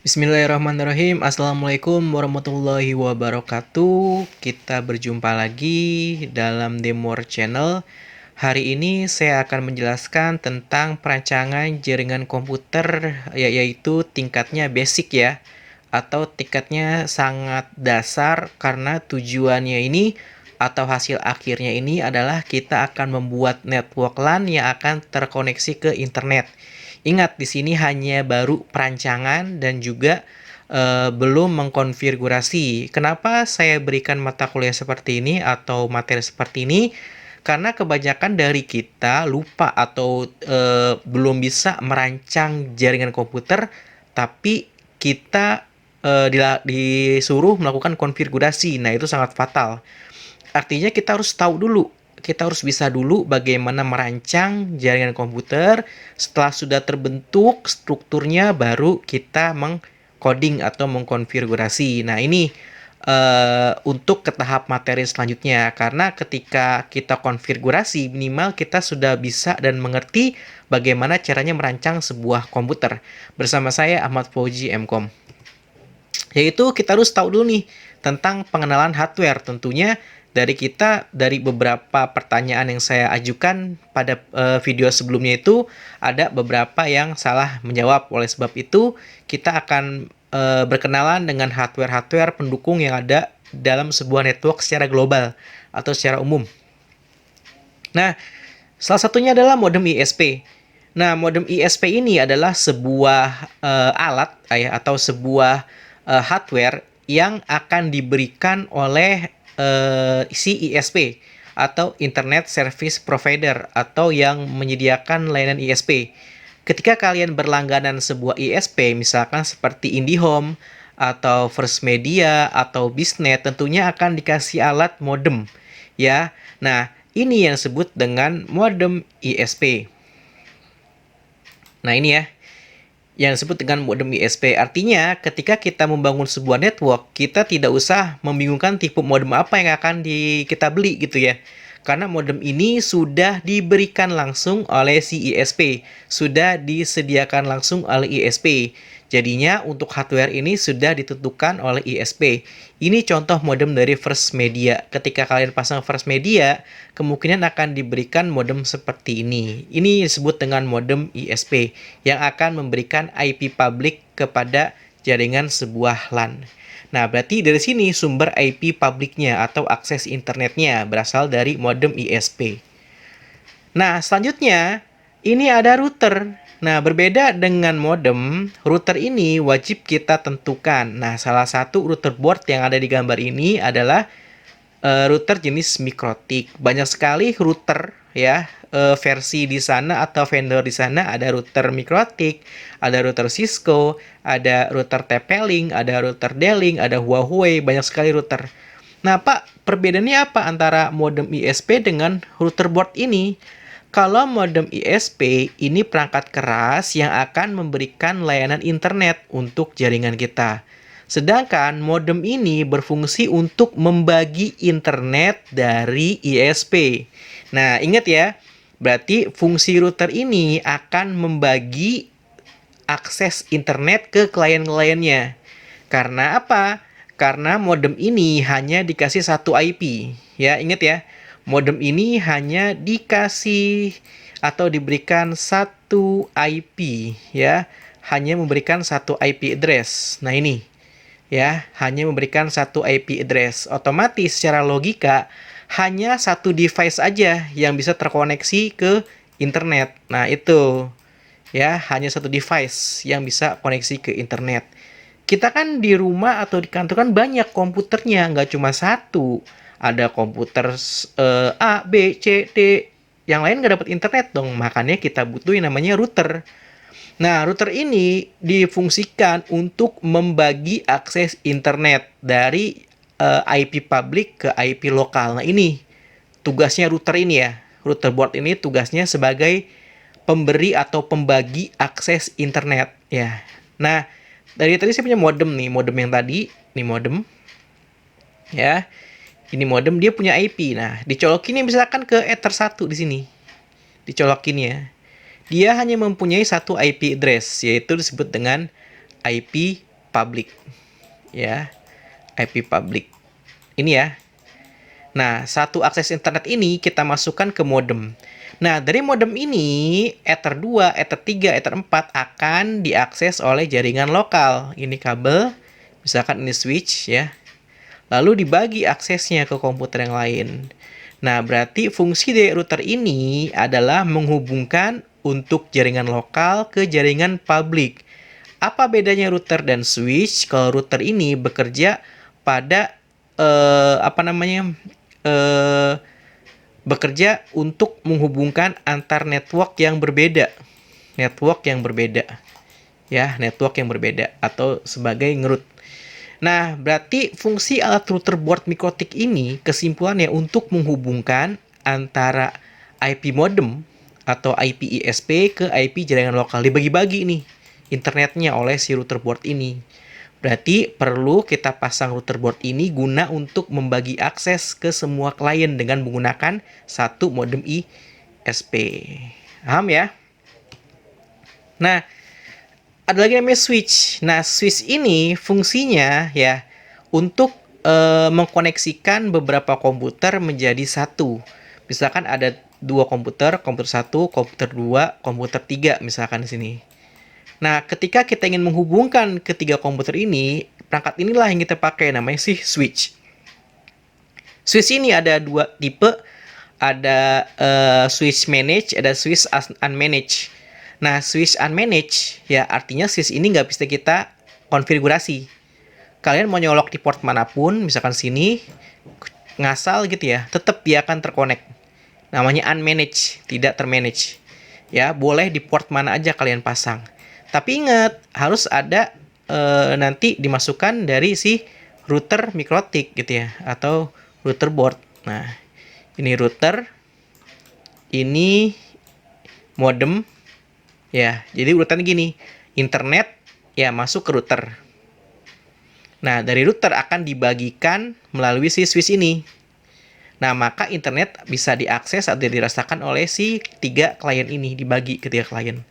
Bismillahirrahmanirrahim. Assalamualaikum warahmatullahi wabarakatuh. Kita berjumpa lagi dalam Demor Channel. Hari ini saya akan menjelaskan tentang perancangan jaringan komputer, yaitu tingkatnya basic ya, atau tingkatnya sangat dasar, karena tujuannya ini atau hasil akhirnya ini adalah kita akan membuat network LAN yang akan terkoneksi ke internet. Ingat, di sini hanya baru perancangan dan juga belum mengkonfigurasi. Kenapa saya berikan mata kuliah seperti ini atau materi seperti ini? Karena kebanyakan dari kita lupa atau belum bisa merancang jaringan komputer, tapi kita disuruh melakukan konfigurasi. Nah, itu sangat fatal. Artinya kita harus tahu dulu, kita harus bisa dulu bagaimana merancang jaringan komputer. Setelah sudah terbentuk strukturnya, baru kita mengcoding atau mengkonfigurasi. Nah, ini untuk ke tahap materi selanjutnya. Karena ketika kita konfigurasi, minimal kita sudah bisa dan mengerti bagaimana caranya merancang sebuah komputer. Bersama saya Ahmad Fauji MKOM. Yaitu kita harus tahu dulu nih tentang pengenalan hardware. Tentunya dari beberapa pertanyaan yang saya ajukan pada video sebelumnya itu ada beberapa yang salah menjawab. Oleh sebab itu kita akan berkenalan dengan hardware-hardware pendukung yang ada dalam sebuah network secara global atau secara umum. Nah, salah satunya adalah modem ISP. Nah, modem ISP ini adalah sebuah alat atau sebuah hardware yang akan diberikan oleh si ISP atau Internet Service Provider atau yang menyediakan layanan ISP. Ketika kalian berlangganan sebuah ISP, misalkan seperti IndiHome atau First Media atau Bisnet, tentunya akan dikasih alat modem ya. Nah, ini yang disebut dengan modem ISP. Nah, ini ya, yang disebut dengan modem ISP. Artinya, ketika kita membangun sebuah network, kita tidak usah membingungkan tipe modem apa yang akan kita beli gitu ya. Karena modem ini sudah diberikan langsung oleh si ISP, sudah disediakan langsung oleh ISP. Jadinya untuk hardware ini sudah ditentukan oleh ISP. Ini contoh modem dari First Media. Ketika kalian pasang First Media, kemungkinan akan diberikan modem seperti ini. Ini disebut dengan modem ISP yang akan memberikan IP public kepada jaringan sebuah LAN. Nah, berarti dari sini sumber IP publiknya atau akses internetnya berasal dari modem ISP. Nah, selanjutnya ini ada router. Nah, berbeda dengan modem, router ini wajib kita tentukan. Nah, salah satu router board yang ada di gambar ini adalah router jenis Mikrotik. Banyak sekali router ya, versi di sana atau vendor di sana. Ada router Mikrotik, ada router Cisco, ada router TP-Link, ada router D-Link, ada Huawei, banyak sekali router. Nah, Pak, perbedaannya apa antara modem ISP dengan router board ini? Kalau modem ISP ini perangkat keras yang akan memberikan layanan internet untuk jaringan kita. Sedangkan modem ini berfungsi untuk membagi internet dari ISP. Nah, ingat ya, berarti fungsi router ini akan membagi akses internet ke klien-kliennya. Karena apa? Karena modem ini hanya dikasih satu IP. Ya, ingat ya. Modem ini hanya dikasih atau diberikan satu IP ya, hanya memberikan satu IP address. Nah, ini ya, hanya memberikan satu IP address. Otomatis secara logika hanya satu device aja yang bisa terkoneksi ke internet. Nah, itu ya, hanya satu device yang bisa koneksi ke internet. Kita kan di rumah atau di kantor kan banyak komputernya, nggak cuma satu. Ada komputer A, B, C, D. Yang lain nggak dapat internet dong. Makanya kita butuh yang namanya router. Nah, router ini difungsikan untuk membagi akses internet dari IP publik ke IP lokal. Nah, ini tugasnya router ini ya. Router board ini tugasnya sebagai pemberi atau pembagi akses internet ya. Nah, dari tadi saya punya modem nih, modem yang tadi, nih modem ya. Ini modem dia punya IP. Nah, dicolokin ya misalkan ke Ether 1 di sini. Dicolokin ya. Dia hanya mempunyai satu IP address, yaitu disebut dengan IP public ya, IP public. Ini ya. Nah, satu akses internet ini kita masukkan ke modem. Nah, dari modem ini, Ether 2, Ether 3, Ether 4 akan diakses oleh jaringan lokal. Ini kabel, misalkan ini switch ya. Lalu dibagi aksesnya ke komputer yang lain. Nah, berarti fungsi dari router ini adalah menghubungkan untuk jaringan lokal ke jaringan publik. Apa bedanya router dan switch? Kalau router ini bekerja pada bekerja untuk menghubungkan antar network yang berbeda. Network yang berbeda. Ya, network yang berbeda atau sebagai ngeroot. Nah, berarti fungsi alat router board mikrotik ini kesimpulannya untuk menghubungkan antara IP modem atau IP ISP ke IP jaringan lokal. Dibagi-bagi nih internetnya oleh si router board ini. Berarti perlu kita pasang router board ini guna untuk membagi akses ke semua klien dengan menggunakan satu modem ISP. Paham ya? Nah, ada lagi namanya switch. Nah, switch ini fungsinya ya untuk mengkoneksikan beberapa komputer menjadi satu. Misalkan ada dua komputer, komputer 1, komputer 2, komputer 3 misalkan di sini. Nah, ketika kita ingin menghubungkan ketiga komputer ini, perangkat inilah yang kita pakai, namanya si switch. Switch ini ada dua tipe, ada switch manage, ada switch unmanaged. Nah, switch unmanaged ya artinya switch ini nggak bisa kita konfigurasi. Kalian mau nyolok di port manapun, misalkan sini, ngasal gitu ya, tetap dia akan terkonek. Namanya unmanaged, tidak termanage. Ya, boleh di port mana aja kalian pasang. Tapi ingat, harus ada nanti dimasukkan dari si router mikrotik gitu ya, atau router board. Nah, ini router, ini modem, ya. Jadi urutan gini, internet ya masuk ke router. Nah, dari router akan dibagikan melalui si switch ini. Nah, maka internet bisa diakses atau dirasakan oleh si tiga klien ini, dibagi ke tiga klien.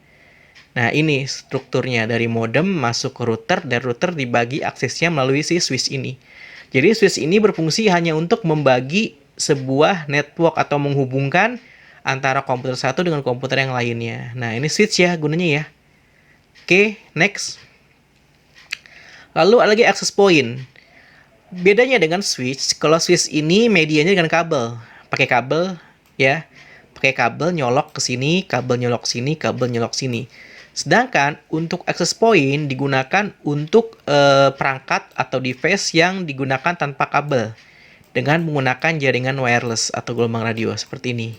Nah, ini strukturnya dari modem masuk ke router, dan router dibagi aksesnya melalui si switch ini. Jadi, switch ini berfungsi hanya untuk membagi sebuah network atau menghubungkan antara komputer satu dengan komputer yang lainnya. Nah, ini switch ya gunanya ya. Oke, next. Lalu ada lagi access point. Bedanya dengan switch, kalau switch ini medianya dengan kabel. Pakai kabel ya. Pakai kabel nyolok ke sini, kabel nyolok sini, kabel nyolok sini. Sedangkan untuk access point digunakan untuk perangkat atau device yang digunakan tanpa kabel dengan menggunakan jaringan wireless atau gelombang radio seperti ini.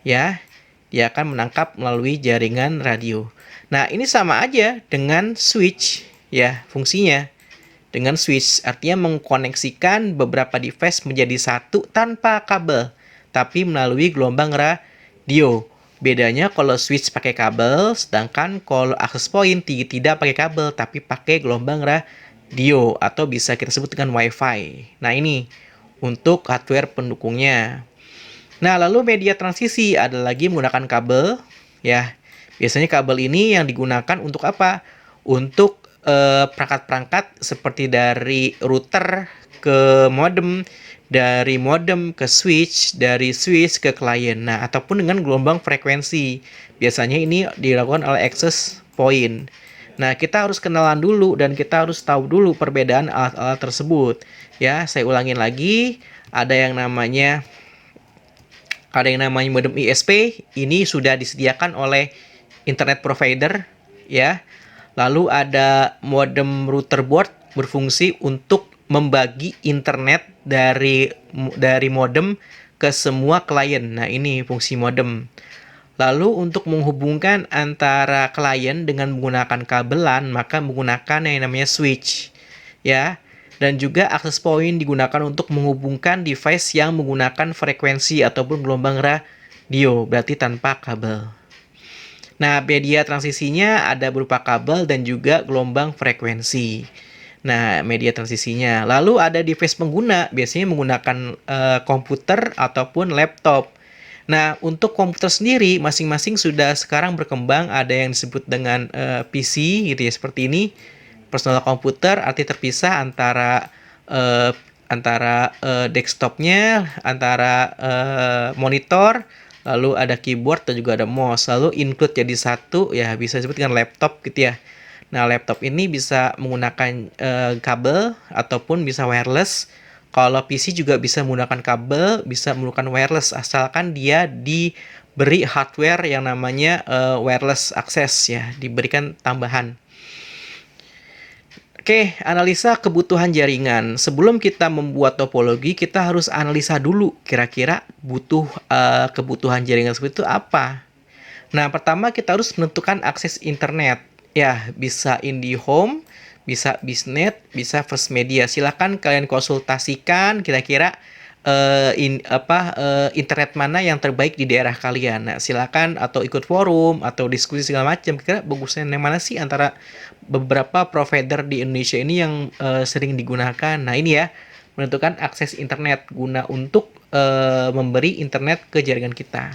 Ya, dia akan menangkap melalui jaringan radio. Nah, ini sama aja dengan switch ya fungsinya. Dengan switch artinya mengkoneksikan beberapa device menjadi satu tanpa kabel, tapi melalui gelombang radio. Bedanya kalau switch pakai kabel, sedangkan kalau access point tidak pakai kabel, tapi pakai gelombang radio atau bisa kita sebut dengan WiFi. Nah, ini untuk hardware pendukungnya. Nah, lalu media transisi ada lagi menggunakan kabel, ya. Biasanya kabel ini yang digunakan untuk apa? Untuk perangkat-perangkat seperti dari router ke modem, dari modem ke switch, dari switch ke klien. Nah, ataupun dengan gelombang frekuensi. Biasanya ini dilakukan oleh access point. Nah, kita harus kenalan dulu dan kita harus tahu dulu perbedaan alat-alat tersebut. Ya, saya ulangin lagi, ada yang namanya modem ISP. Ini sudah disediakan oleh internet provider, ya. Lalu ada modem router board berfungsi untuk membagi internet dari modem ke semua klien. Nah, ini fungsi modem. Lalu untuk menghubungkan antara klien dengan menggunakan kabelan, maka menggunakan yang namanya switch. Ya. Dan juga access point digunakan untuk menghubungkan device yang menggunakan frekuensi ataupun gelombang radio, berarti tanpa kabel. Nah, media transisinya ada berupa kabel dan juga gelombang frekuensi. Nah, media transisinya. Lalu ada device pengguna, biasanya menggunakan komputer ataupun laptop. Nah, untuk komputer sendiri, masing-masing sudah sekarang berkembang. Ada yang disebut dengan PC, gitu ya, seperti ini. Personal komputer arti terpisah antara desktopnya, antara monitor, lalu ada keyboard dan juga ada mouse. Lalu include jadi satu, ya bisa disebut dengan laptop gitu ya. Nah, laptop ini bisa menggunakan kabel ataupun bisa wireless. Kalau PC juga bisa menggunakan kabel, bisa menggunakan wireless, asalkan dia diberi hardware yang namanya wireless access ya, diberikan tambahan. Oke, analisa kebutuhan jaringan. Sebelum kita membuat topologi, kita harus analisa dulu kira-kira kebutuhan jaringan seperti itu apa. Nah, pertama kita harus menentukan akses internet. Ya, bisa IndiHome, bisa Biznet, bisa First Media. Silahkan kalian konsultasikan kira-kira internet mana yang terbaik di daerah kalian. Nah, silakan atau ikut forum atau diskusi segala macam. Kira bagusnya yang mana sih antara beberapa provider di Indonesia ini yang sering digunakan. Nah, ini ya, menentukan akses internet guna untuk memberi internet ke jaringan kita.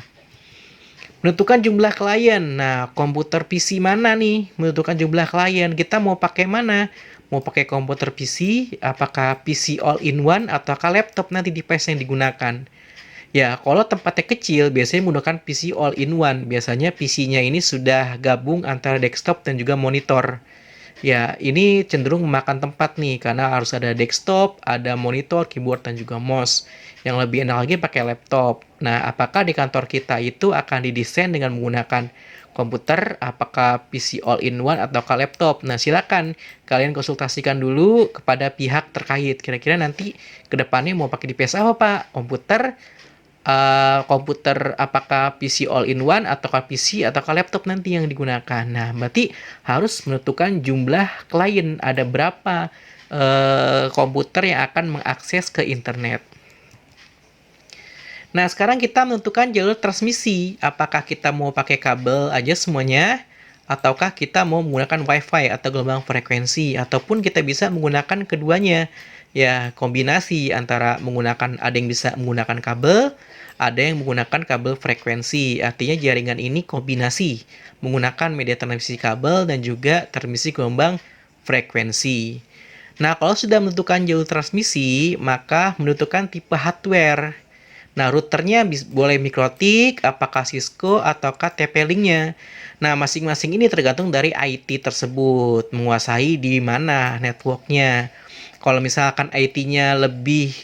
Menentukan jumlah klien. Nah, komputer PC mana nih? Menentukan jumlah klien. Kita mau pakai mana? Mau pakai komputer PC, apakah PC all-in-one, ataukah laptop nanti device yang digunakan? Ya, kalau tempatnya kecil, biasanya menggunakan PC all-in-one. Biasanya PC-nya ini sudah gabung antara desktop dan juga monitor. Ya, ini cenderung memakan tempat nih, karena harus ada desktop, ada monitor, keyboard, dan juga mouse. Yang lebih enak lagi pakai laptop. Nah, apakah di kantor kita itu akan didesain dengan menggunakan komputer, apakah PC all-in-one ataukah laptop? Nah, silakan kalian konsultasikan dulu kepada pihak terkait. Kira-kira nanti ke depannya mau pakai device apa, Pak? Komputer apakah PC all-in-one ataukah PC ataukah laptop nanti yang digunakan. Nah, berarti harus menentukan jumlah klien, ada berapa komputer yang akan mengakses ke internet. Nah, sekarang kita menentukan jalur transmisi. Apakah kita mau pakai kabel aja semuanya, ataukah kita mau menggunakan WiFi atau gelombang frekuensi, ataupun kita bisa menggunakan keduanya. Ya, kombinasi antara ada yang bisa menggunakan kabel, ada yang menggunakan kabel frekuensi. Artinya jaringan ini kombinasi, menggunakan media transmisi kabel dan juga transmisi gelombang frekuensi. Nah, kalau sudah menentukan jalur transmisi, maka menentukan tipe hardware. Nah, routernya boleh MikroTik, apakah Cisco, ataukah TP-Link-nya. Nah, masing-masing ini tergantung dari IT tersebut, menguasai di mana networknya. Kalau misalkan IT-nya lebih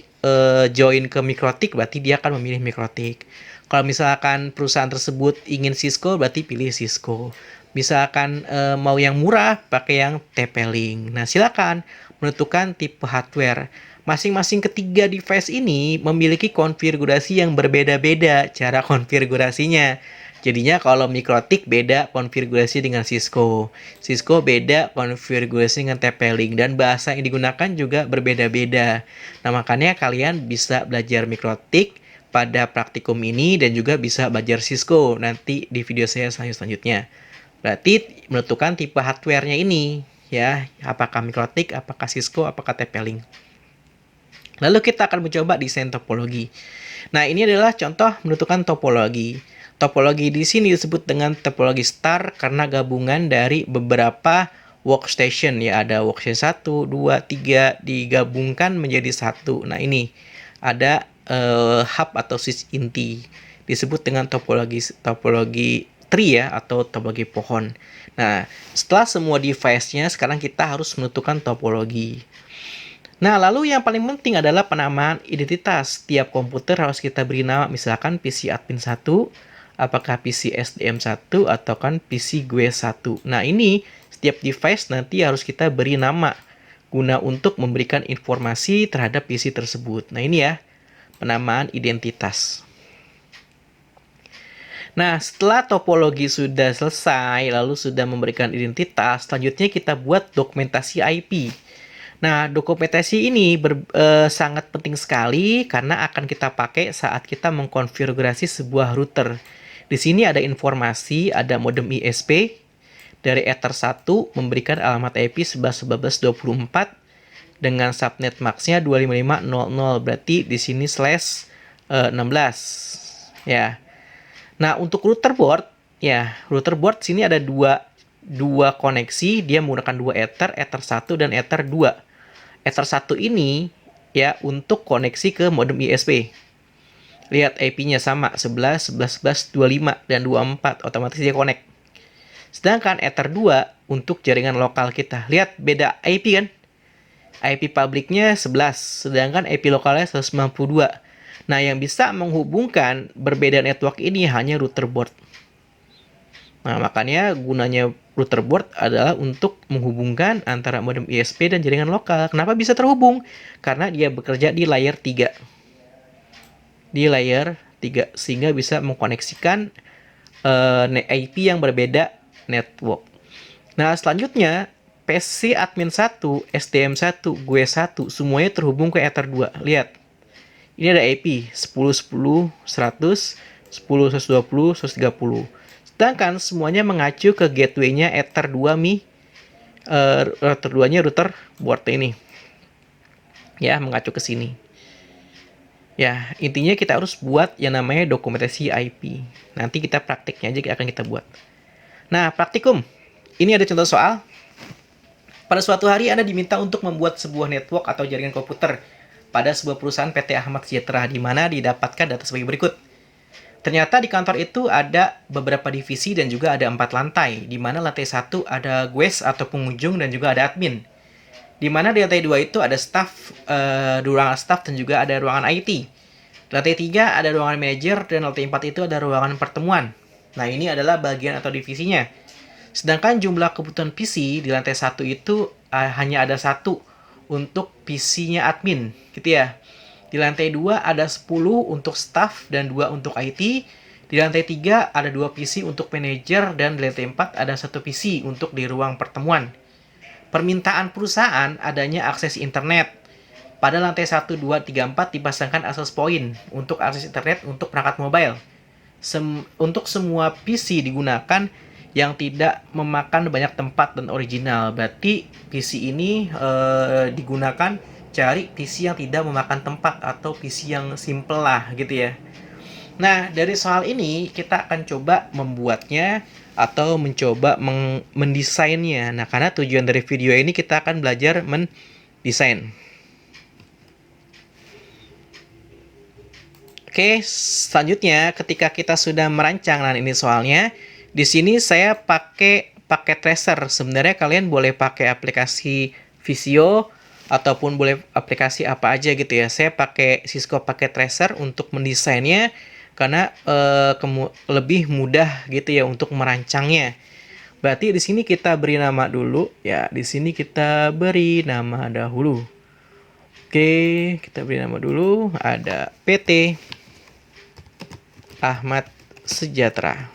join ke MikroTik, berarti dia akan memilih MikroTik. Kalau misalkan perusahaan tersebut ingin Cisco, berarti pilih Cisco. Misalkan mau yang murah, pakai yang TP-Link. Nah, silakan menentukan tipe hardware. Masing-masing ketiga device ini memiliki konfigurasi yang berbeda-beda cara konfigurasinya. Jadinya kalau MikroTik beda konfigurasi dengan Cisco. Cisco beda konfigurasi dengan TP-Link. Dan bahasa yang digunakan juga berbeda-beda. Nah, makanya kalian bisa belajar MikroTik pada praktikum ini dan juga bisa belajar Cisco nanti di video saya selanjutnya. Berarti menentukan tipe hardware-nya ini. Ya, apakah MikroTik, apakah Cisco, apakah TP-Link. Lalu kita akan mencoba desain topologi. Nah, ini adalah contoh menentukan topologi. Topologi di sini disebut dengan topologi star karena gabungan dari beberapa workstation. Ya, ada workstation 1, 2, 3 digabungkan menjadi satu. Nah, ini ada hub atau switch inti. Disebut dengan topologi tree ya, atau topologi pohon. Nah, setelah semua device-nya, sekarang kita harus menentukan topologi. Nah, lalu yang paling penting adalah penamaan identitas. Tiap komputer harus kita beri nama, misalkan PC admin 1, apakah PC SDM 1, atau kan PC gue 1. Nah, ini setiap device nanti harus kita beri nama, guna untuk memberikan informasi terhadap PC tersebut. Nah, ini ya, penamaan identitas. Nah, setelah topologi sudah selesai, lalu sudah memberikan identitas, selanjutnya kita buat dokumentasi IP. Nah, dokumentasi ini sangat penting sekali karena akan kita pakai saat kita mengkonfigurasi sebuah router. Di sini ada informasi, ada modem ISP dari Ether 1 memberikan alamat IP 11.11.24 dengan subnet max-nya 255.0.0. Berarti di sini /16 ya. Nah, untuk router board, ya, router board sini ada dua dua koneksi, dia menggunakan dua ether, ether 1 dan ether 2. Ether 1 ini ya untuk koneksi ke modem ISP. Lihat IP-nya sama, 11, 11, 11, 25, dan 24. Otomatis dia connect. Sedangkan ether 2 untuk jaringan lokal kita. Lihat beda IP kan? IP publiknya 11, sedangkan IP lokalnya 192. Nah, yang bisa menghubungkan berbeda network ini hanya router board. Nah, makanya gunanya router board adalah untuk menghubungkan antara modem ISP dan jaringan lokal. Kenapa bisa terhubung? Karena dia bekerja di layer 3. Di layer 3, sehingga bisa mengkoneksikan IP yang berbeda network. Nah, selanjutnya PC admin 1, SDM 1, gue 1, semuanya terhubung ke Ether 2. Lihat. Ini ada IP 10, 10, 100, 10, 120, 130. Sedangkan semuanya mengacu ke gateway-nya Ether 2 router 2-nya router board ini. Ya, mengacu ke sini. Ya, intinya kita harus buat yang namanya dokumentasi IP. Nanti kita praktiknya aja akan kita buat. Nah, praktikum. Ini ada contoh soal. Pada suatu hari Anda diminta untuk membuat sebuah network atau jaringan komputer pada sebuah perusahaan PT Ahmad Sejahtera, di mana didapatkan data sebagai berikut. Ternyata di kantor itu ada beberapa divisi dan juga ada 4 lantai, di mana lantai 1 ada guest atau pengunjung dan juga ada admin. Di mana di lantai 2 itu ada staff, ruangan staff dan juga ada ruangan IT. Di lantai 3 ada ruangan manajer dan lantai 4 itu ada ruangan pertemuan. Nah, ini adalah bagian atau divisinya. Sedangkan jumlah kebutuhan PC di lantai 1 itu hanya ada 1 untuk PC-nya admin, gitu ya. Di lantai 2 ada 10 untuk staff dan 2 untuk IT. Di lantai 3 ada 2 PC untuk manajer dan di lantai 4 ada 1 PC untuk di ruang pertemuan. Permintaan perusahaan adanya akses internet. Pada lantai 1, 2, 3, 4 dipasangkan access point untuk akses internet untuk perangkat mobile. Untuk semua PC digunakan yang tidak memakan banyak tempat dan original. Berarti PC ini digunakan cari PC yang tidak memakan tempat atau PC yang simple lah gitu ya. Nah, dari soal ini kita akan coba membuatnya atau mencoba mendesainnya. Nah, karena tujuan dari video ini kita akan belajar mendesain. Oke, selanjutnya ketika kita sudah merancang, nah ini soalnya. Di sini saya pakai paket tracer. Sebenarnya kalian boleh pakai aplikasi Visio ataupun boleh aplikasi apa aja gitu ya. Saya pakai Cisco paket tracer untuk mendesainnya karena lebih mudah gitu ya untuk merancangnya. Berarti di sini kita beri nama dulu ya. Di sini kita beri nama dahulu. Oke, kita beri nama dulu. Ada PT Ahmad Sejahtera.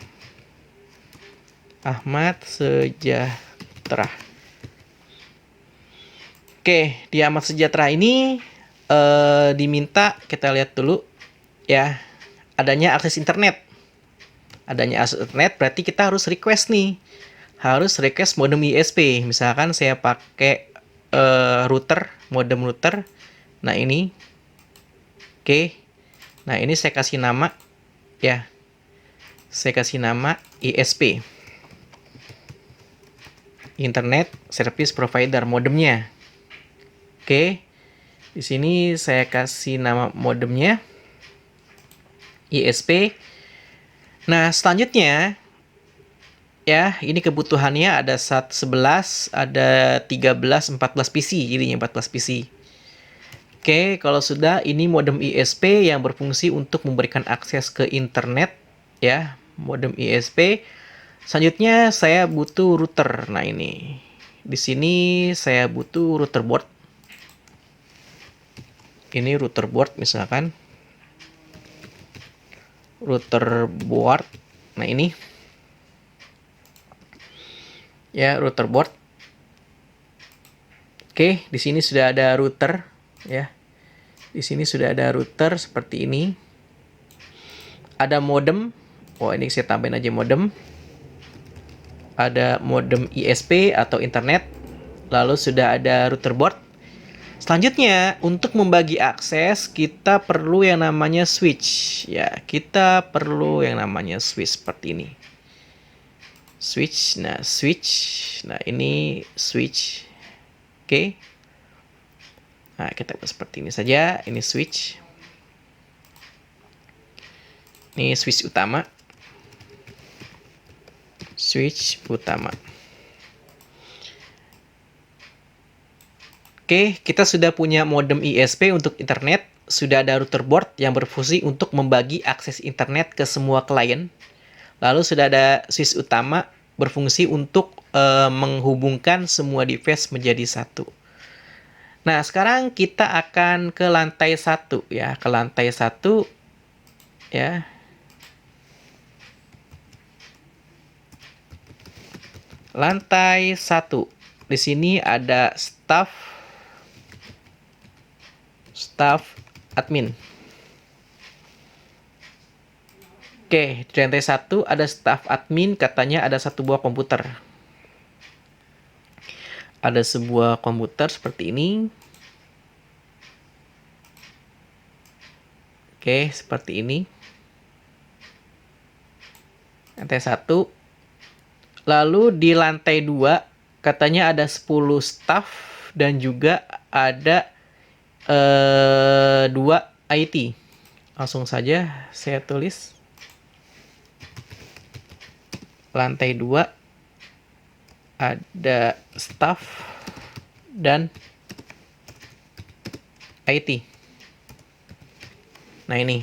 Ahmad Sejahtera. Oke, di Ahmad Sejahtera ini diminta, kita lihat dulu ya, adanya akses internet. Adanya akses internet berarti kita harus request nih. Harus request modem ISP. Misalkan saya pakai router, modem router. Nah, ini. Oke. Nah, ini saya kasih nama ya. Saya kasih nama ISP. Internet Service Provider, modemnya. Oke. Di sini saya kasih nama modemnya ISP. Nah, selanjutnya ya, ini kebutuhannya ada 11, ada 13, 14 PC, jadinya 14 PC. Oke, kalau sudah, ini modem ISP yang berfungsi untuk memberikan akses ke internet ya, modem ISP. Selanjutnya saya butuh router. Nah, ini. Di sini saya butuh router board. Ini router board misalkan. Router board. Nah, ini. Ya, router board. Oke, di sini sudah ada router ya. Di sini sudah ada router seperti ini. Ada modem. Oh, ini saya tambahin aja modem. Ada modem ISP atau internet, lalu sudah ada router board. Selanjutnya, untuk membagi akses kita perlu yang namanya switch ya. Kita perlu yang namanya switch seperti ini. Switch. Nah, switch. Nah, ini switch. Oke. Nah, kita buat seperti ini saja. Ini switch. Ini switch utama. Switch utama. Oke, kita sudah punya modem ISP untuk internet. Sudah ada router board yang berfungsi untuk membagi akses internet ke semua klien. Lalu sudah ada switch utama berfungsi untuk menghubungkan semua device menjadi satu. Nah, sekarang kita akan ke lantai 1 ya, ke lantai 1 ya. Lantai 1. Di sini ada staff admin. Oke, di lantai 1 ada staff admin, katanya ada 1 buah komputer. Ada sebuah komputer seperti ini. Oke, seperti ini. Lantai 1. Lalu di lantai 2 katanya ada 10 staff dan juga ada 2 IT. Langsung saja saya tulis. Lantai 2 ada staff dan IT. Nah, ini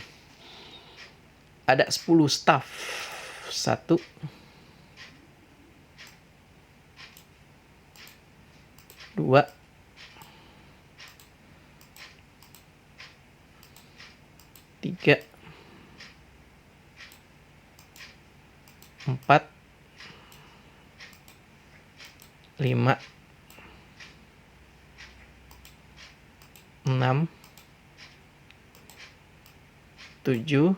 ada 10 staff. 1 2 3 4 5 6 7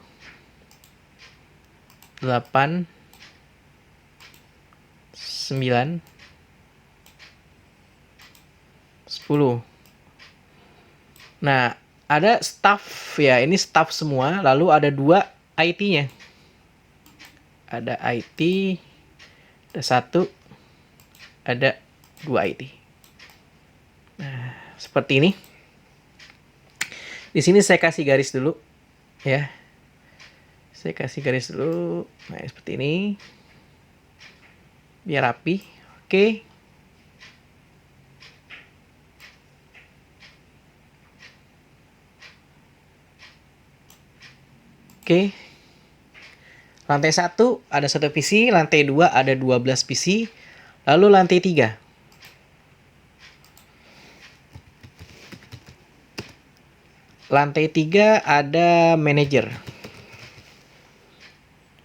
8 9 10. Nah, ada staff ya, ini staff semua, lalu ada 2 IT-nya. Ada IT, ada 1, ada 2 IT. Nah, seperti ini. Di sini saya kasih garis dulu ya. Saya kasih garis dulu. Nah, seperti ini. Biar rapi. Oke. Oke. Lantai 1 ada 1 PC, lantai 2 ada 12 PC, lalu lantai 3. Lantai 3 ada manajer.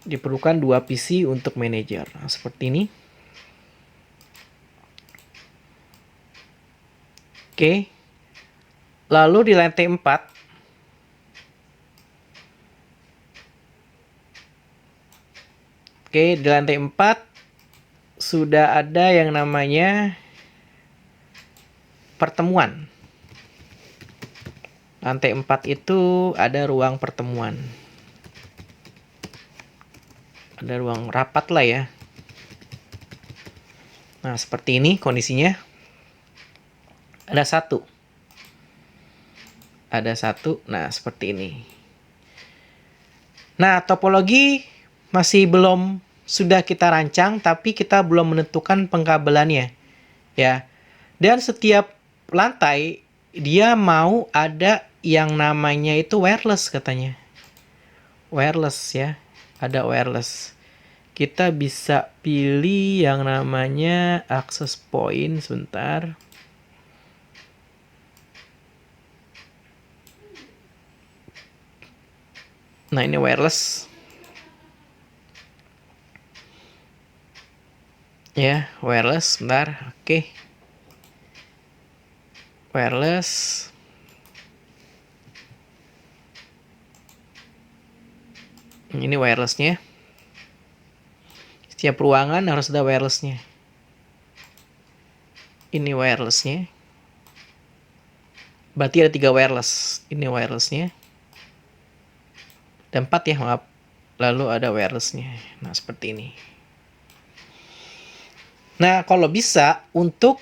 Diperlukan 2 PC untuk manajer. Nah, seperti ini. Oke. Lalu di lantai 4 Oke, di lantai 4 sudah ada yang namanya pertemuan. Lantai 4 itu ada ruang pertemuan. Ada ruang rapat lah ya. Nah, seperti ini kondisinya. Ada 1. Ada 1. Nah, seperti ini. Nah, topologi masih belum sudah kita rancang, tapi kita belum menentukan pengkabelannya. Ya. Dan setiap lantai dia mau ada yang namanya itu wireless katanya. Wireless ya. Ada wireless. Kita bisa pilih yang namanya access point sebentar. Nah, ini wireless. Ya, wireless sebentar. Oke. Wireless. Ini wirelessnya. Setiap ruangan harus ada wirelessnya. Ini wirelessnya. Berarti ada 3 wireless. Ini wirelessnya. Ada 4 ya, maaf. Lalu ada wirelessnya. Nah, seperti ini. Nah, kalau bisa untuk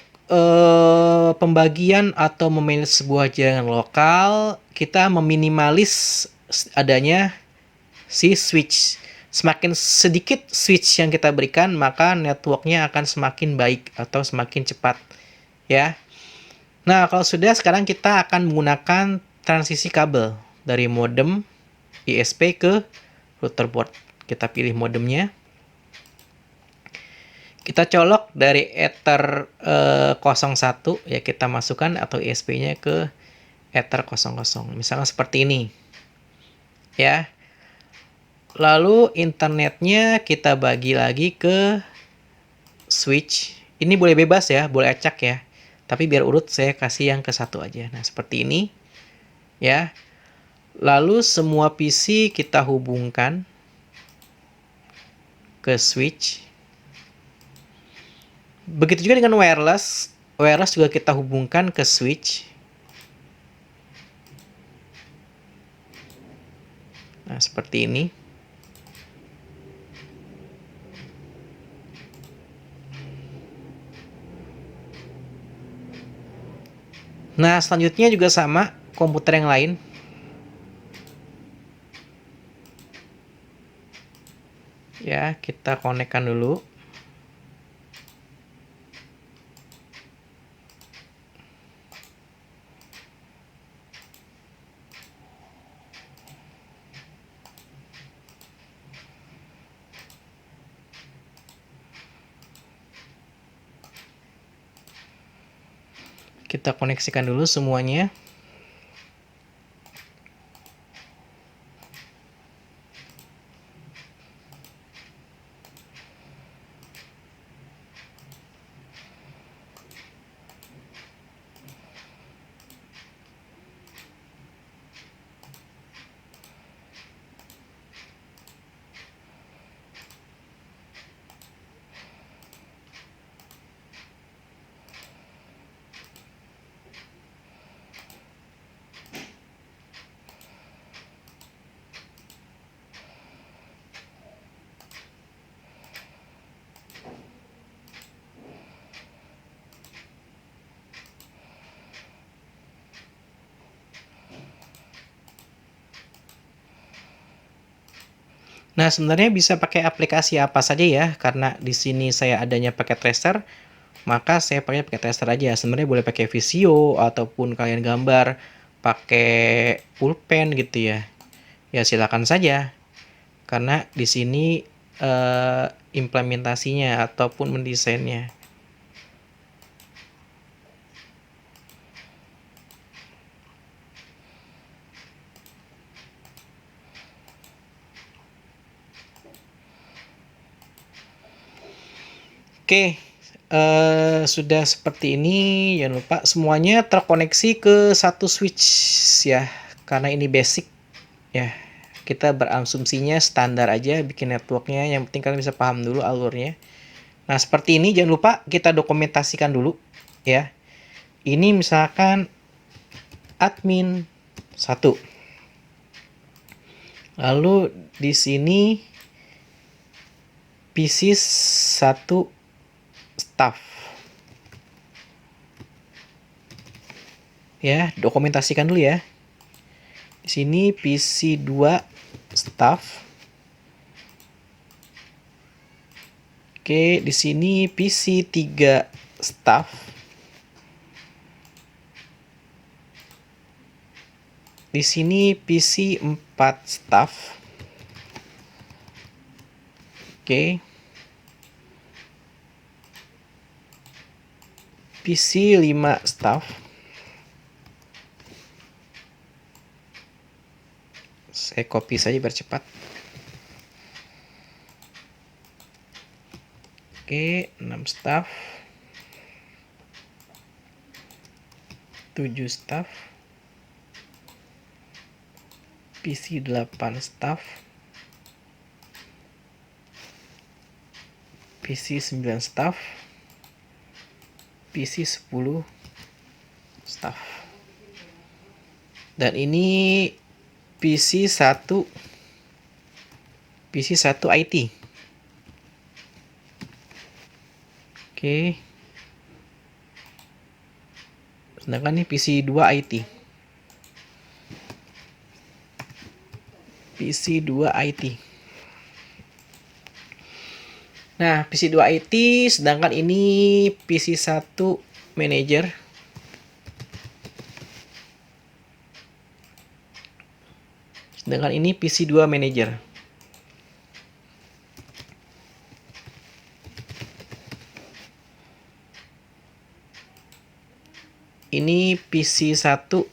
pembagian atau memanage sebuah jaringan lokal, kita meminimalis adanya si switch. Semakin sedikit switch yang kita berikan, maka networknya akan semakin baik atau semakin cepat, ya. Nah, kalau sudah, sekarang kita akan menggunakan transisi kabel dari modem ISP ke router board. Kita pilih modemnya. Kita colok dari Ether 01, ya kita masukkan atau ISP-nya ke Ether 00. Misalnya seperti ini. Ya. Lalu internetnya kita bagi lagi ke switch. Ini boleh bebas ya, boleh acak ya. Tapi biar urut saya kasih yang ke satu aja. Nah, seperti ini. Ya. Lalu semua PC kita hubungkan ke switch. Begitu juga dengan wireless. Wireless juga kita hubungkan ke switch. Nah, seperti ini. Nah, selanjutnya juga sama, komputer yang lain. Ya, kita konekkan dulu. Kita koneksikan dulu semuanya. Nah, sebenarnya bisa pakai aplikasi apa saja ya, karena di sini saya adanya pakai tracer, maka saya pakai tracer aja. Sebenarnya boleh pakai Visio ataupun kalian gambar pakai pulpen gitu ya. Ya silakan saja. Karena di sini implementasinya ataupun mendesainnya. Oke, sudah seperti ini. Jangan lupa semuanya terkoneksi ke satu switch ya, karena ini basic ya. Kita berasumsinya standar aja bikin networknya. Yang penting kalian bisa paham dulu alurnya. Nah, seperti ini. Jangan lupa kita dokumentasikan dulu ya. Ini misalkan admin 1. Lalu di sini PC 1 staff. Ya, dokumentasikan dulu ya. Di sini PC 2 staff. Oke, di sini PC 3 staff. Di sini PC 4 staff. Oke. PC 5 staff. Saya copy saja biar cepat. Oke, 6 staff. 7 staff. PC 8 staff. PC 9 staff. PC 10 staff. Dan ini PC 1 IT. Oke. Sedangkan ini PC 2 IT. PC 2 IT. Nah, PC 2 IT, sedangkan ini PC 1 manager. Sedangkan ini PC 2 manager. Ini PC 1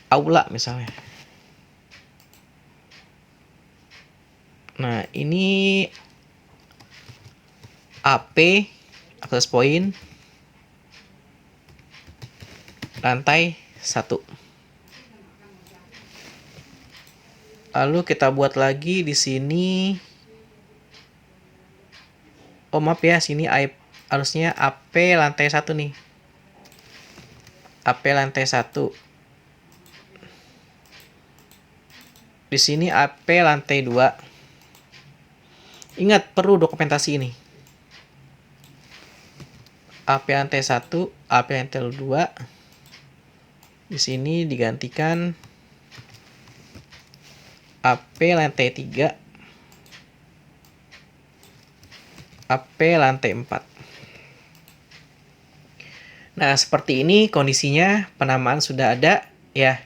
aula misalnya. Nah, ini AP, access point, lantai 1. Lalu kita buat lagi di sini. Oh, maaf ya, sini harusnya AP lantai 1 nih. AP lantai 1. Di sini AP lantai 2. Ingat, perlu dokumentasi ini. AP lantai 1, AP lantai 2. Di sini digantikan AP lantai 3, AP lantai 4. Nah, seperti ini kondisinya, penamaan sudah ada ya.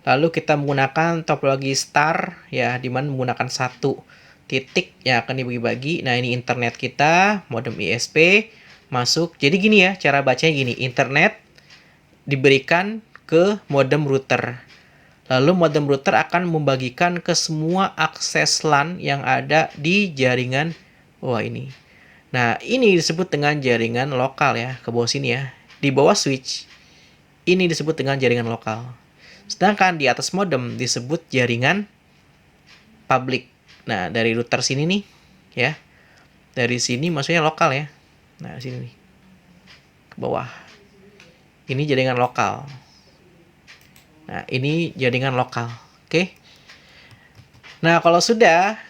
Lalu kita menggunakan topologi star ya, di mana menggunakan satu titik yang akan dibagi-bagi. Nah, ini internet kita, modem ISP masuk. Jadi gini ya, cara bacanya gini. Internet diberikan ke modem router. Lalu modem router akan membagikan ke semua akses LAN yang ada di jaringan ini. Nah, ini disebut dengan jaringan lokal ya, ke bawah sini ya. Di bawah switch, ini disebut dengan jaringan lokal. Sedangkan di atas modem disebut jaringan public. Nah, dari router sini nih, ya. Dari sini maksudnya lokal ya. Nah, sini nih. Ke bawah. Ini jaringan lokal. Nah, ini jaringan lokal. Oke. Nah, kalau sudah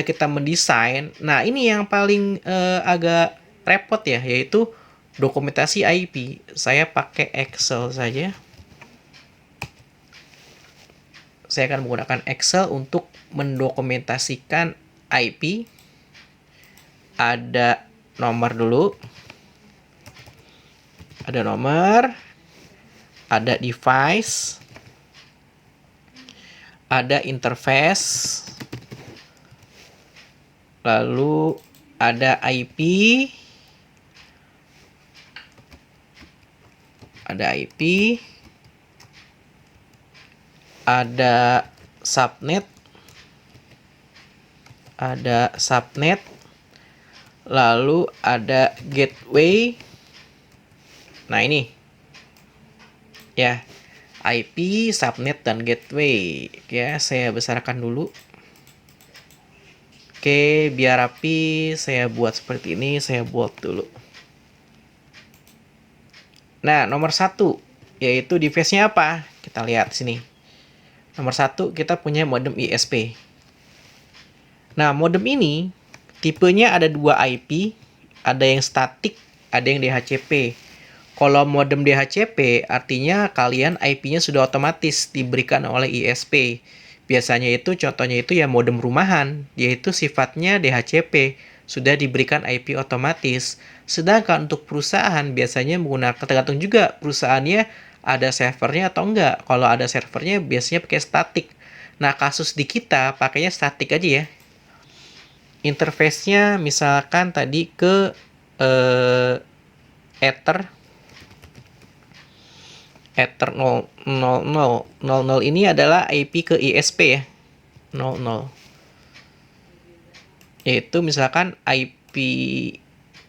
kita mendesain, nah ini yang paling agak repot ya, yaitu dokumentasi IP. Saya pakai Excel saja. Saya akan menggunakan Excel untuk mendokumentasikan IP. Ada nomor dulu. Ada nomor. Ada device. Ada interface. Lalu ada IP. Ada IP. Ada subnet. Ada subnet. Lalu ada gateway. Nah, ini. Ya. IP, subnet, dan gateway. Ya, saya besarkan dulu. Oke, biar rapi, saya buat seperti ini. Saya buat dulu. Nah, nomor 1, yaitu device-nya apa? Kita lihat sini. Nomor 1, kita punya modem ISP. Nah, modem ini tipenya ada 2 IP, ada yang statik, ada yang DHCP. Kalau modem DHCP, artinya kalian IP-nya sudah otomatis diberikan oleh ISP. Biasanya itu, contohnya itu ya modem rumahan, yaitu sifatnya DHCP, sudah diberikan IP otomatis. Sedangkan untuk perusahaan, biasanya menggunakan, tergantung juga perusahaannya ada servernya atau enggak. Kalau ada servernya, biasanya pakai statik. Nah, kasus di kita, pakainya statik aja ya. Interface-nya misalkan tadi ke Ether 00. Ini adalah IP ke ISP ya. 00. Yaitu misalkan IP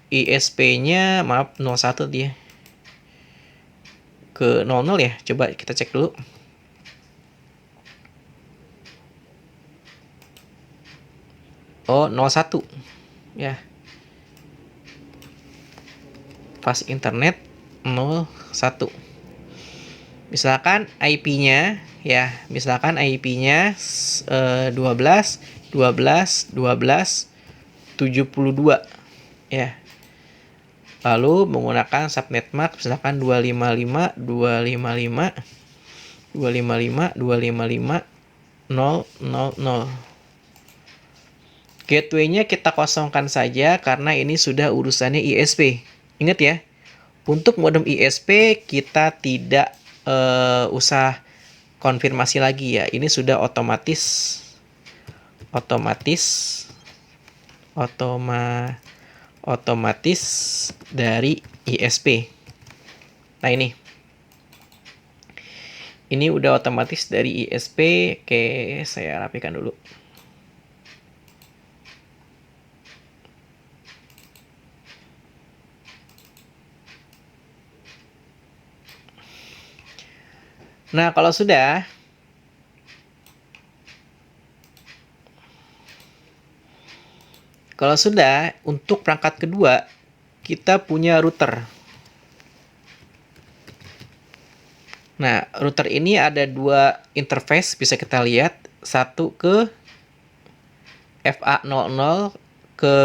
ISP-nya, maaf, 01 dia. Ke 00 ya. Coba kita cek dulu. Oh, 01. Ya. Fast internet 01. Misalkan IP-nya ya, misalkan IP-nya 12 12 12 72. ya. Lalu menggunakan subnet MAC misalkan 255.255.255.255.000. Gateway-nya kita kosongkan saja karena ini sudah urusannya ISP. Ingat ya, untuk modem ISP kita tidak usah konfirmasi lagi ya. Ini sudah otomatis dari ISP. Nah, ini udah otomatis dari ISP. Oke, saya rapikan dulu. Nah, kalau sudah, untuk perangkat kedua, kita punya router. Nah, router ini ada dua interface, bisa kita lihat. Satu ke FA00 ke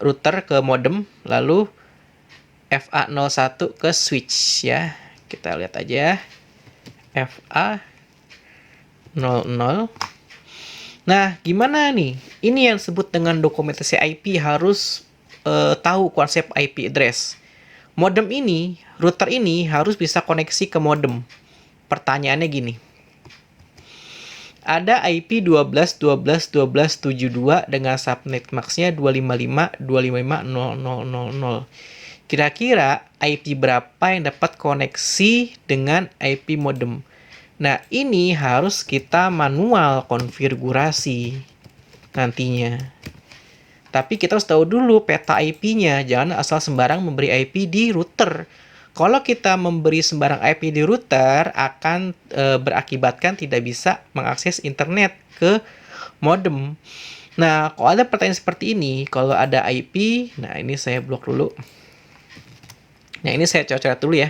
router, ke modem, lalu FA01 ke switch ya. Kita lihat aja. FA00. Nah, gimana nih? Ini yang disebut dengan dokumentasi IP, harus tahu konsep IP address. Modem ini, router ini harus bisa koneksi ke modem. Pertanyaannya gini. Ada IP 12.12.12.72 dengan subnet max-nya 255.255.000. Kira-kira IP berapa yang dapat koneksi dengan IP modem? Nah, ini harus kita manual konfigurasi nantinya. Tapi kita harus tahu dulu peta IP-nya. Jangan asal sembarang memberi IP di router. Kalau kita memberi sembarang IP di router, akan berakibatkan tidak bisa mengakses internet ke modem. Nah, kalau ada pertanyaan seperti ini, kalau ada IP, nah ini saya blok dulu. Nah, ini saya coret dulu ya.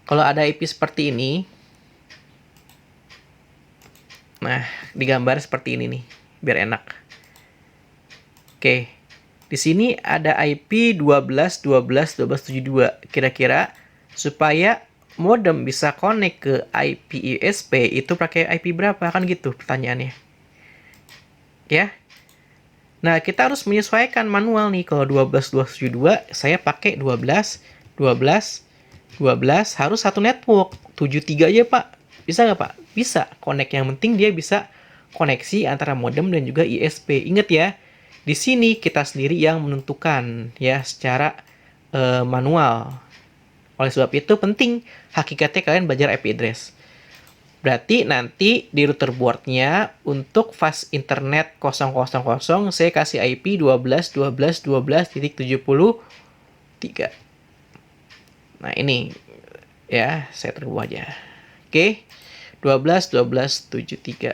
Kalau ada IP seperti ini, nah, digambar seperti ini nih, biar enak. Oke, di sini ada IP 12.12.12.72. Kira-kira supaya modem bisa connect ke IP ISP, itu pakai IP berapa? Kan gitu pertanyaannya. Ya. Nah, kita harus menyesuaikan manual nih. Kalau 12.12.72, saya pakai 12, harus satu network. 73 aja, Pak. Bisa nggak, Pak? Bisa. Connect. Yang penting dia bisa koneksi antara modem dan juga ISP. Ingat ya, di sini kita sendiri yang menentukan ya secara manual. Oleh sebab itu penting hakikatnya kalian belajar IP address. Berarti nanti di router boardnya untuk fast internet 000 saya kasih IP 12.12.12.73. Nah, ini ya, saya terbuat aja. Oke. 12.12.73.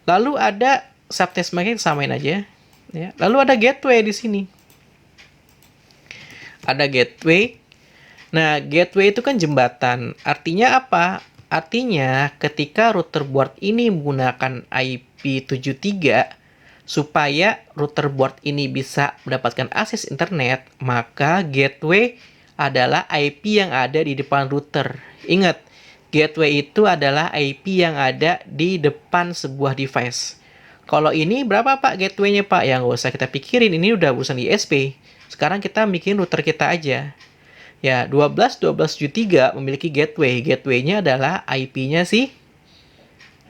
Lalu ada subnet max, samain aja ya. Lalu ada gateway di sini. Ada gateway. Nah, gateway itu kan jembatan. Artinya apa? Artinya ketika router board ini menggunakan IP73, supaya router board ini bisa mendapatkan akses internet, maka gateway adalah IP yang ada di depan router. Ingat, gateway itu adalah IP yang ada di depan sebuah device. Kalau ini berapa, Pak, gateway-nya, Pak? Ya, nggak usah kita pikirin, ini udah urusan ISP. Sekarang kita bikin router kita aja. Ya, 12.12.73 memiliki gateway. Gateway-nya adalah IP-nya si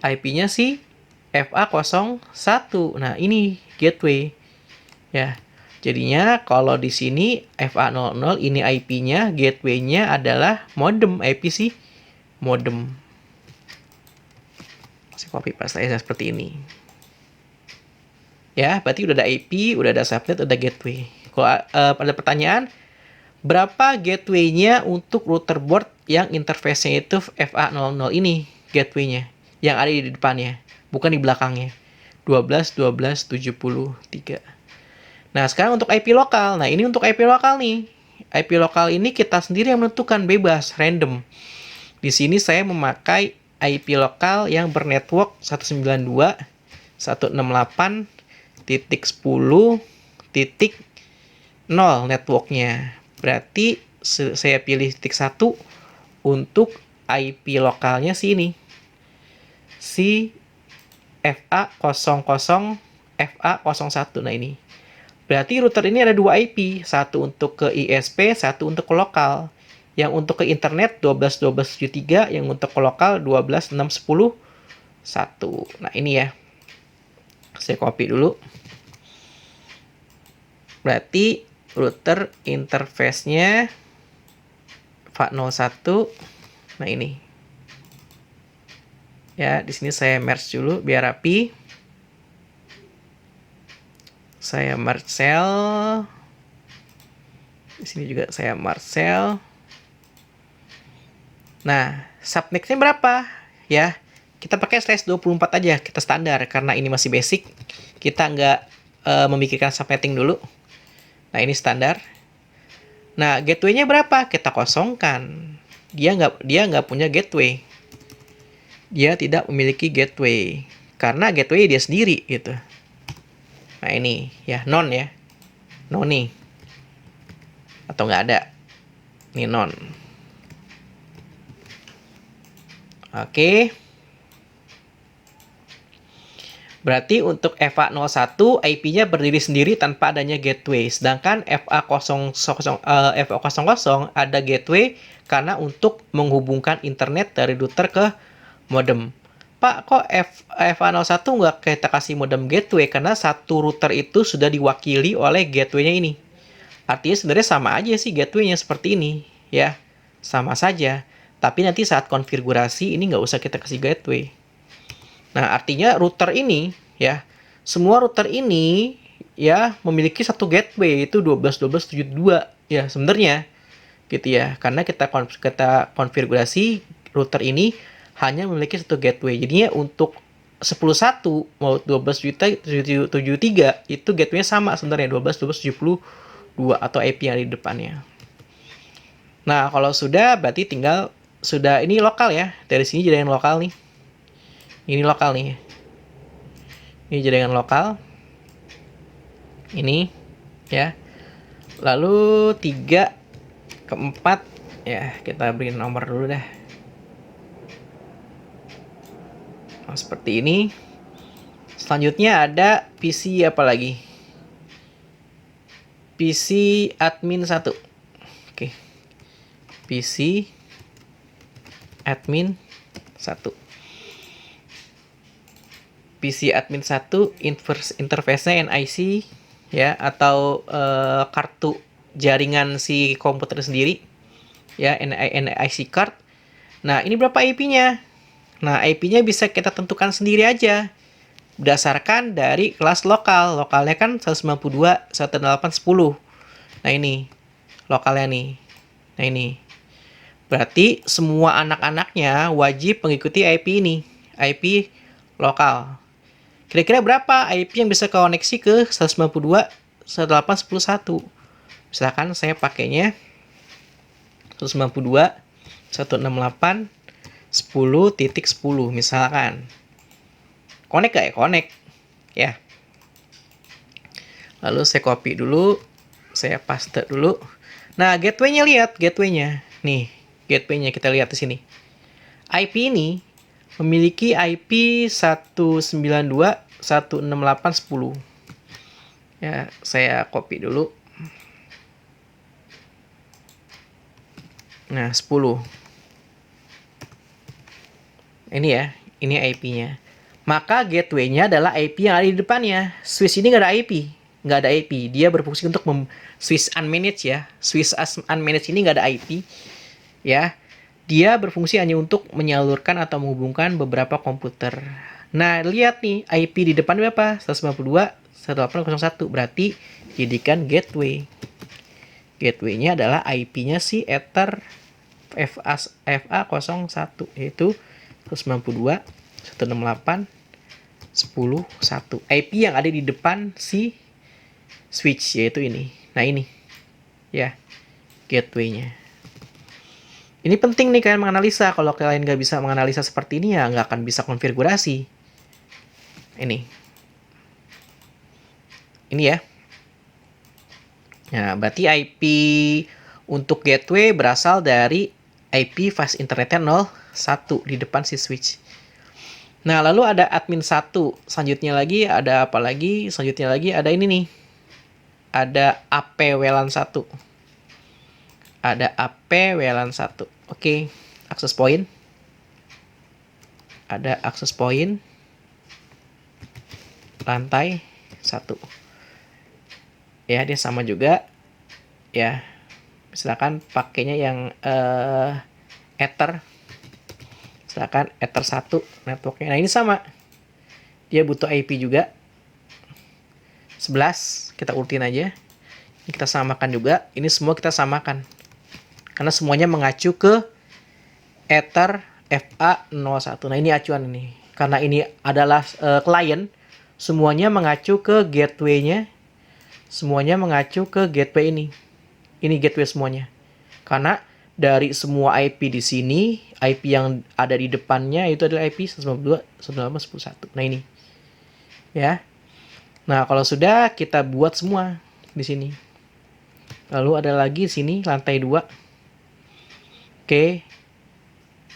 FA01. Nah, ini gateway. Ya. Jadinya kalau di sini FA00 ini IP-nya, gateway-nya adalah modem, IP si modem. Saya copy paste aja seperti ini. Ya, berarti udah ada IP, udah ada subnet, udah gateway. Kalau ada pertanyaan, berapa gateway-nya untuk router board yang interface-nya itu FA00 ini, gateway-nya yang ada di depannya, bukan di belakangnya. 12.12.73. Nah, sekarang untuk IP lokal. Nah, ini untuk IP lokal nih. IP lokal ini kita sendiri yang menentukan, bebas, random. Di sini saya memakai IP lokal yang bernetwork 192.168.10.0 0 networknya. Berarti saya pilih titik 1 untuk IP lokalnya ini. Si FA00 FA01. Nah ini. Berarti router ini ada 2 IP, satu untuk ke ISP, satu untuk ke lokal. Yang untuk ke internet 12.12.73, yang untuk ke lokal 12.6.10.1. Nah, ini ya. Saya copy dulu. Berarti router interface-nya FA01. Nah, ini. Ya, di sini saya merge dulu biar rapi. Saya merge cell. Di sini juga saya merge cell. Nah, subnetnya berapa? Ya, kita pakai /24 aja, kita standar. Karena ini masih basic, kita nggak memikirkan subnetting dulu. Nah, ini standar. Nah, gateway-nya berapa? Kita kosongkan. Dia nggak punya gateway. Dia tidak memiliki gateway. Karena gateway dia sendiri, gitu. Nah, ini, ya, non ya. Non nih. Atau nggak ada. Ini non. Oke. Berarti untuk FA01 IP-nya berdiri sendiri tanpa adanya gateway. Sedangkan FA00 ada gateway karena untuk menghubungkan internet dari router ke modem. Pak, kok FA01 nggak kita kasih modem gateway? Karena satu router itu sudah diwakili oleh gateway-nya ini. Artinya sebenarnya sama aja sih gateway-nya seperti ini. Ya, sama saja. Tapi nanti saat konfigurasi ini nggak usah kita kasih gateway. Nah, artinya router ini ya, semua router ini ya memiliki satu gateway itu 12.12.72 ya sebenarnya gitu ya. Karena kita konfigurasi router ini hanya memiliki satu gateway. Jadinya untuk 10.1 mau 12.73 itu gateway-nya sama sebenarnya 12.12.72 atau IP yang ada di depannya. Nah, kalau sudah berarti tinggal sudah ini lokal ya. Dari sini jadi yang lokal nih. Ini lokal nih. Ini jaringan lokal. Ini ya. Lalu 3 ke 4 ya, kita beri nomor dulu dah. Nah, seperti ini. Selanjutnya ada PC apa lagi? PC admin 1. Oke. PC admin 1. PC admin 1 interface-nya NIC ya, atau kartu jaringan si komputer sendiri ya, NIC card. Nah, ini berapa IP-nya? Nah, IP-nya bisa kita tentukan sendiri aja berdasarkan dari kelas lokal. Lokalnya kan 192.168.10. Nah, ini lokalnya nih. Nah, ini berarti semua anak-anaknya wajib mengikuti IP ini, IP lokal. Kira-kira berapa IP yang bisa koneksi ke 192.168.10.1? Misalkan saya pakainya 192.168.10.10 misalkan. Connect gak ya? Connect. Ya. Lalu saya copy dulu. Saya paste dulu. Nah, gateway-nya lihat. Gateway-nya. Nih, gateway-nya kita lihat di sini. IP ini memiliki IP 192.168.10. Ya, saya copy dulu. Nah, 10. Ini ya, ini IP-nya. Maka gateway-nya adalah IP yang ada di depannya. Switch ini nggak ada IP. Nggak ada IP. Dia berfungsi untuk switch unmanaged ya. Switch unmanaged ini nggak ada IP. Ya, dia berfungsi hanya untuk menyalurkan atau menghubungkan beberapa komputer. Nah, lihat nih, IP di depan berapa? 192.168.01. Berarti jadikan gateway. Gateway-nya adalah IP-nya si Ether FA01, yaitu 192.168.10.1. IP yang ada di depan si switch, yaitu ini. Nah, ini. Ya, gateway-nya. Ini penting nih kalian menganalisa. Kalau kalian nggak bisa menganalisa seperti ini ya nggak akan bisa konfigurasi. Ini ya. Nah, berarti IP untuk gateway berasal dari IP fast internetnya 01 di depan si switch. Nah, lalu ada admin 1. Selanjutnya lagi ada apa lagi? Selanjutnya lagi ada ini nih. Ada AP WLAN 1. Ada AP WLAN 1. Oke, access point. Ada access point lantai 1. Ya, dia sama juga. Ya, misalkan pakainya yang Ether. Misalkan Ether 1 networknya. Nah, ini sama. Dia butuh IP juga. 11, kita urutin aja. Ini kita samakan juga. Ini semua kita samakan. Karena semuanya mengacu ke Ether FA01. Nah, ini acuan ini. Karena ini adalah klien, semuanya mengacu ke gateway-nya. Semuanya mengacu ke gateway ini. Ini gateway semuanya. Karena dari semua IP di sini, IP yang ada di depannya itu adalah IP 192.168.10.1. Nah, ini. Ya. Nah, kalau sudah kita buat semua di sini. Lalu ada lagi sini lantai 2. Oke.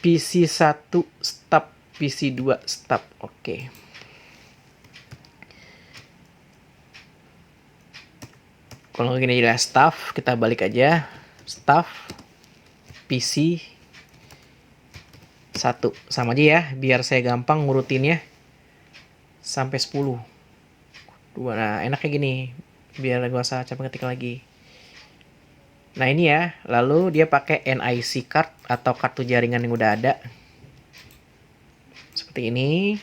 PC1 stop, PC2 stop. Oke. Kalau gini adalah staff, kita balik aja. Staff PC 1 sama aja ya, biar saya gampang ngurutinnya sampai 10. Nah, enaknya gini, biar gak usah capek ketik lagi. Nah, ini ya, lalu dia pakai NIC card atau kartu jaringan yang udah ada. Seperti ini.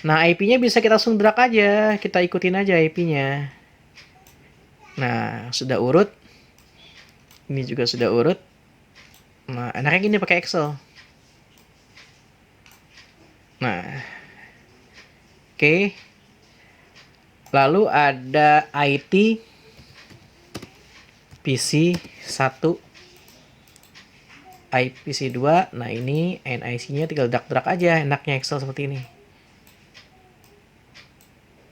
Nah, IP-nya bisa kita langsung drag aja, kita ikutin aja IP-nya. Nah, sudah urut. Ini juga sudah urut. Nah, enaknya gini pakai Excel. Nah, oke. Lalu ada IT PC 1, IPC 2. Nah, ini NIC-nya tinggal drag-drag aja, enaknya Excel seperti ini.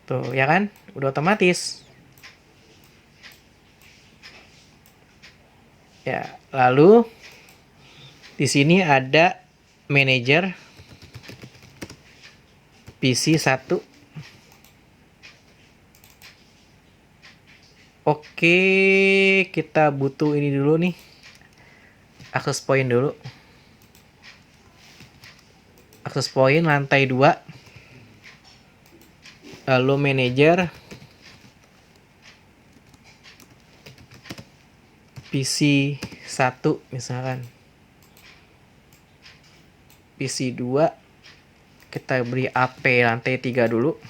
Tuh, ya kan? Udah otomatis. Ya, lalu di sini ada manager PC 1. Oke, kita butuh ini dulu nih. Access point dulu. Access point lantai 2. Lalu manager PC 1 misalkan. PC 2 kita beri AP lantai 3 dulu.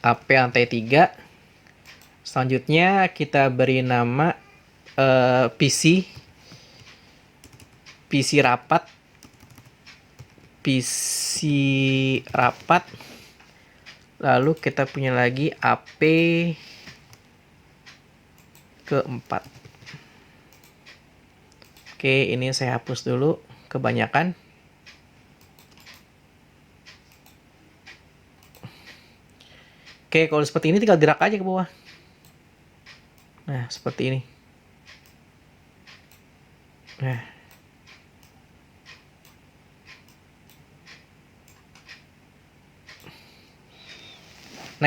AP lantai 3. Selanjutnya kita beri nama PC rapat. PC rapat. Lalu kita punya lagi AP keempat. Oke, ini saya hapus dulu kebanyakan. Oke, kalau seperti ini tinggal drag aja ke bawah. Nah, seperti ini. Nah,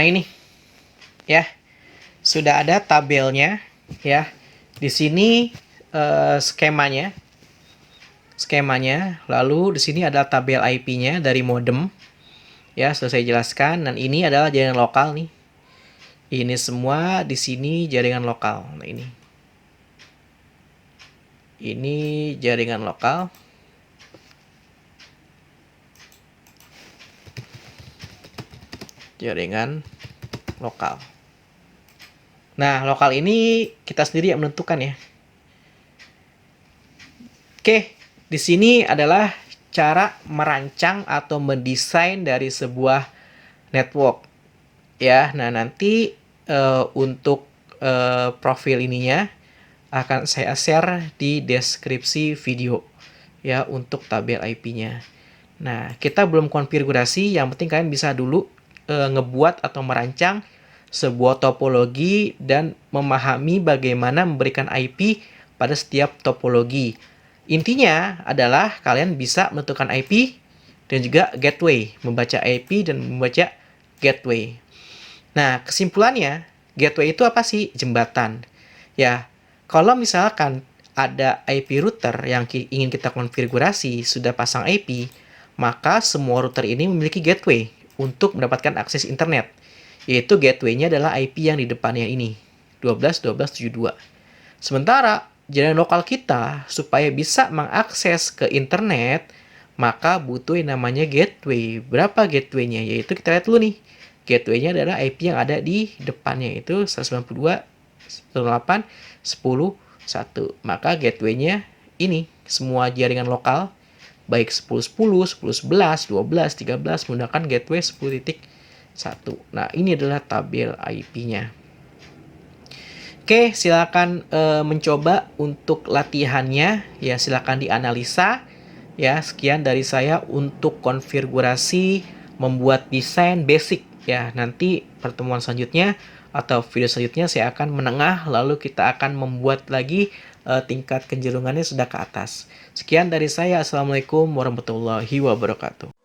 ini ya. Sudah ada tabelnya ya. Di sini skemanya. Lalu di sini ada tabel IP-nya dari modem. Ya, sudah saya jelaskan, dan ini adalah jaringan lokal nih. Ini semua di sini jaringan lokal. Nah, ini. Ini jaringan lokal. Jaringan lokal. Nah, lokal ini kita sendiri yang menentukan ya. Oke, di sini adalah cara merancang atau mendesain dari sebuah network. Ya, nah nanti untuk profil ininya akan saya share di deskripsi video ya untuk tabel IP-nya. Nah, kita belum konfigurasi, yang penting kalian bisa dulu ngebuat atau merancang sebuah topologi dan memahami bagaimana memberikan IP pada setiap topologi. Intinya adalah kalian bisa menentukan IP dan juga gateway, membaca IP dan membaca gateway. Nah, kesimpulannya, gateway itu apa sih? Jembatan. Ya, kalau misalkan ada IP router yang ingin kita konfigurasi sudah pasang IP, maka semua router ini memiliki gateway untuk mendapatkan akses internet. Yaitu gateway-nya adalah IP yang di depannya ini, 12.12.72. Sementara jaringan lokal kita supaya bisa mengakses ke internet, maka butuh yang namanya gateway. Berapa gateway-nya? Yaitu kita lihat dulu nih. Gateway-nya adalah IP yang ada di depannya, itu 192.168.10.1. Maka gateway-nya ini semua jaringan lokal baik 10.10, 10.11, 12, 13 menggunakan gateway 10.1. Nah, ini adalah tabel IP-nya. Oke, silakan mencoba untuk latihannya. Ya, silakan dianalisa. Ya, sekian dari saya untuk konfigurasi membuat desain basic. Ya, nanti pertemuan selanjutnya atau video selanjutnya saya akan menengah, lalu kita akan membuat lagi tingkat kejerungannya sudah ke atas. Sekian dari saya. Assalamualaikum warahmatullahi wabarakatuh.